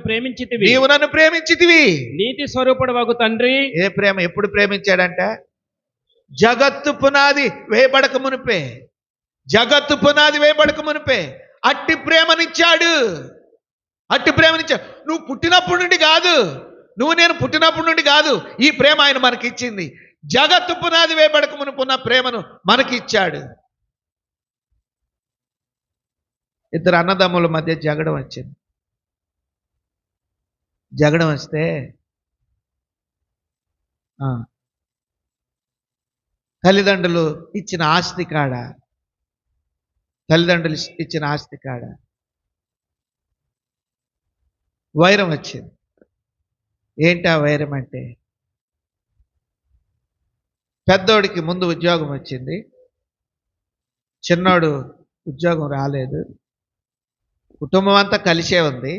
ప్రేమించితివి, నీవు నన్ను ప్రేమించితివి. నీతి స్వరూపుడవగు తండ్రి. ఏ ప్రేమ? ఎప్పుడు ప్రేమించాడంట? జగత్తు పునాది వేయబడక మునిపే, జగత్తు పునాది వేయబడక మునిపే అట్టి ప్రేమనిచ్చాడు. అట్టి ప్రేమనిచ్చాడు. నువ్వు పుట్టినప్పటి నుండి కాదు, నువ్వు నేను పుట్టినప్పటి నుండి కాదు ఈ ప్రేమ ఆయన మనకి ఇచ్చింది. జగత్తు పునాది వేయబడక మునుపున్న ప్రేమను మనకి ఇచ్చాడు. ఇద్దరు అన్నదమ్ముల మధ్య జగడం వచ్చింది. జగడం వస్తే తల్లిదండ్రులు ఇచ్చిన ఆస్తి కాడ, తల్లిదండ్రులు ఇచ్చిన ఆస్తి కాడ వైరం వచ్చింది. ఏంటి ఆ వైరం అంటే, పెద్దోడికి ముందు ఉద్యోగం వచ్చింది, చిన్నోడు ఉద్యోగం రాలేదు, కుటుంబం అంతా కలిసే ఉంది,